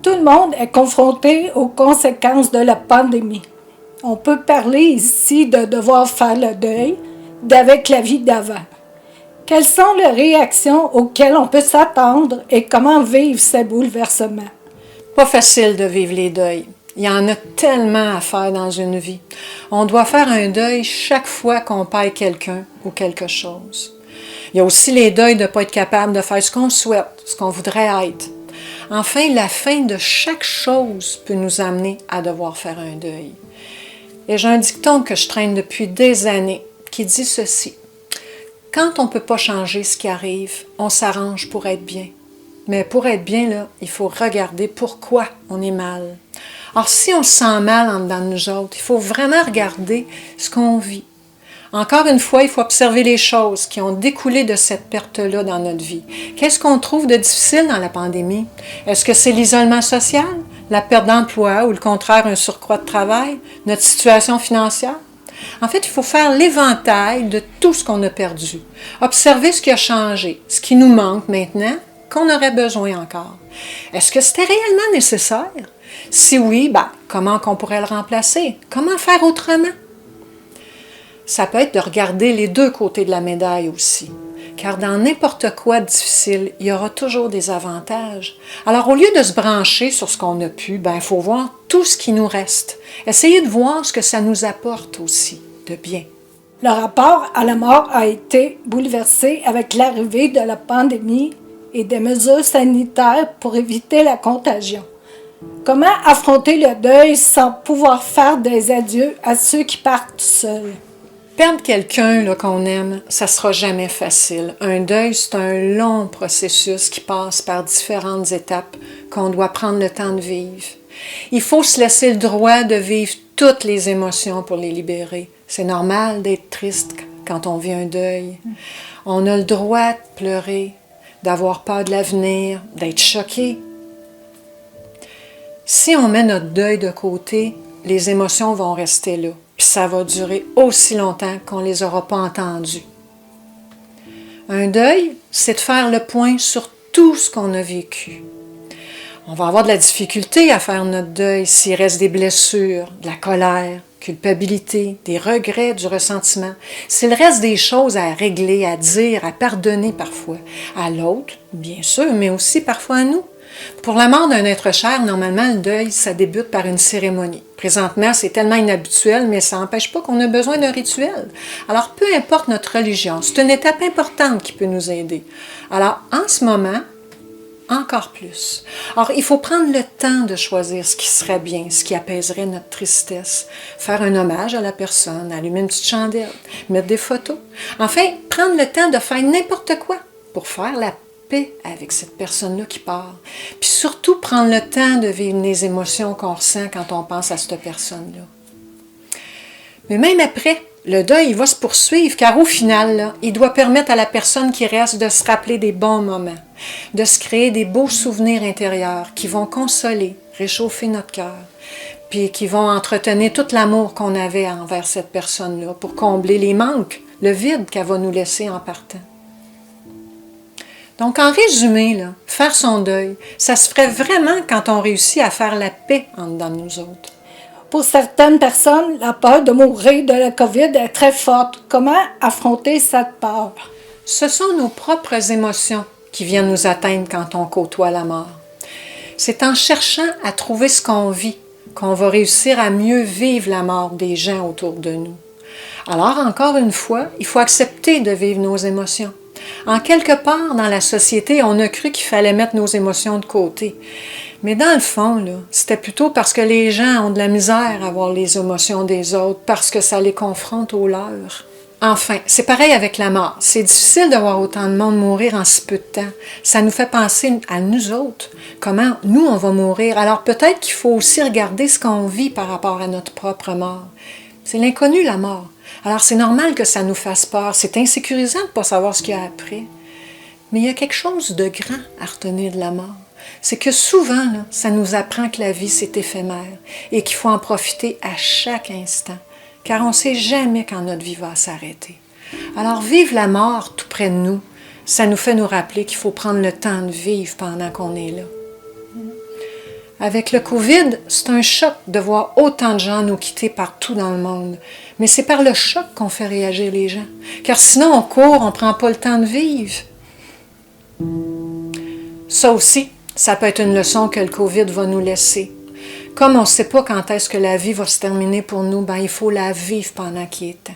Tout le monde est confronté aux conséquences de la pandémie. On peut parler ici de devoir faire le deuil d'avec la vie d'avant. Quelles sont les réactions auxquelles on peut s'attendre et comment vivre ces bouleversements? Pas facile de vivre les deuils. Il y en a tellement à faire dans une vie. On doit faire un deuil chaque fois qu'on perd quelqu'un ou quelque chose. Il y a aussi les deuils de ne pas être capable de faire ce qu'on souhaite, ce qu'on voudrait être. Enfin, la fin de chaque chose peut nous amener à devoir faire un deuil. Et j'ai un dicton que je traîne depuis des années qui dit ceci. Quand on ne peut pas changer ce qui arrive, on s'arrange pour être bien. Mais pour être bien, là, il faut regarder pourquoi on est mal. Alors, si on se sent mal en dedans de nous autres, il faut vraiment regarder ce qu'on vit. Encore une fois, il faut observer les choses qui ont découlé de cette perte-là dans notre vie. Qu'est-ce qu'on trouve de difficile dans la pandémie? Est-ce que c'est l'isolement social, la perte d'emploi ou le contraire, un surcroît de travail, notre situation financière? En fait, il faut faire l'éventail de tout ce qu'on a perdu. Observer ce qui a changé, ce qui nous manque maintenant, qu'on aurait besoin encore. Est-ce que c'était réellement nécessaire? Si oui, comment qu'on pourrait le remplacer? Comment faire autrement? Ça peut être de regarder les deux côtés de la médaille aussi. Car dans n'importe quoi de difficile, il y aura toujours des avantages. Alors, au lieu de se brancher sur ce qu'on a pu, il faut voir tout ce qui nous reste. Essayez de voir ce que ça nous apporte aussi de bien. Le rapport à la mort a été bouleversé avec l'arrivée de la pandémie et des mesures sanitaires pour éviter la contagion. Comment affronter le deuil sans pouvoir faire des adieux à ceux qui partent seuls? Perdre quelqu'un qu'on aime, ça ne sera jamais facile. Un deuil, c'est un long processus qui passe par différentes étapes qu'on doit prendre le temps de vivre. Il faut se laisser le droit de vivre toutes les émotions pour les libérer. C'est normal d'être triste quand on vit un deuil. On a le droit de pleurer, d'avoir peur de l'avenir, d'être choqué. Si on met notre deuil de côté, les émotions vont rester là. Puis ça va durer aussi longtemps qu'on ne les aura pas entendues. Un deuil, c'est de faire le point sur tout ce qu'on a vécu. On va avoir de la difficulté à faire notre deuil s'il reste des blessures, de la colère, culpabilité, des regrets, du ressentiment. S'il reste des choses à régler, à dire, à pardonner parfois, à l'autre, bien sûr, mais aussi parfois à nous. Pour la mort d'un être cher, normalement, le deuil, ça débute par une cérémonie. Présentement, c'est tellement inhabituel, mais ça n'empêche pas qu'on a besoin d'un rituel. Alors, peu importe notre religion, c'est une étape importante qui peut nous aider. Alors, en ce moment, encore plus. Alors, il faut prendre le temps de choisir ce qui serait bien, ce qui apaiserait notre tristesse. Faire un hommage à la personne, allumer une petite chandelle, mettre des photos. Enfin, prendre le temps de faire n'importe quoi pour faire la paix avec cette personne-là qui part. Puis surtout, prendre le temps de vivre les émotions qu'on ressent quand on pense à cette personne-là. Mais même après, le deuil, il va se poursuivre, car au final, là, il doit permettre à la personne qui reste de se rappeler des bons moments, de se créer des beaux souvenirs intérieurs qui vont consoler, réchauffer notre cœur, puis qui vont entretenir tout l'amour qu'on avait envers cette personne-là pour combler les manques, le vide qu'elle va nous laisser en partant. Donc, en résumé, là, faire son deuil, ça se ferait vraiment quand on réussit à faire la paix en dedans de nous autres. Pour certaines personnes, la peur de mourir de la COVID est très forte. Comment affronter cette peur? Ce sont nos propres émotions qui viennent nous atteindre quand on côtoie la mort. C'est en cherchant à trouver ce qu'on vit qu'on va réussir à mieux vivre la mort des gens autour de nous. Alors, encore une fois, il faut accepter de vivre nos émotions. En quelque part, dans la société, on a cru qu'il fallait mettre nos émotions de côté. Mais dans le fond, là, c'était plutôt parce que les gens ont de la misère à voir les émotions des autres, parce que ça les confronte aux leurs. Enfin, c'est pareil avec la mort. C'est difficile de voir autant de monde mourir en si peu de temps. Ça nous fait penser à nous autres, comment nous, on va mourir. Alors peut-être qu'il faut aussi regarder ce qu'on vit par rapport à notre propre mort. C'est l'inconnu, la mort. Alors c'est normal que ça nous fasse peur. C'est insécurisant de ne pas savoir ce qu'il y a après. Mais il y a quelque chose de grand à retenir de la mort. C'est que souvent, là, ça nous apprend que la vie, c'est éphémère et qu'il faut en profiter à chaque instant, car on ne sait jamais quand notre vie va s'arrêter. Alors, vivre la mort tout près de nous, ça nous fait nous rappeler qu'il faut prendre le temps de vivre pendant qu'on est là. Avec le COVID, c'est un choc de voir autant de gens nous quitter partout dans le monde. Mais c'est par le choc qu'on fait réagir les gens. Car sinon, on court, on ne prend pas le temps de vivre. Ça aussi, ça peut être une leçon que le COVID va nous laisser. Comme on ne sait pas quand est-ce que la vie va se terminer pour nous, ben il faut la vivre pendant qu'il est temps.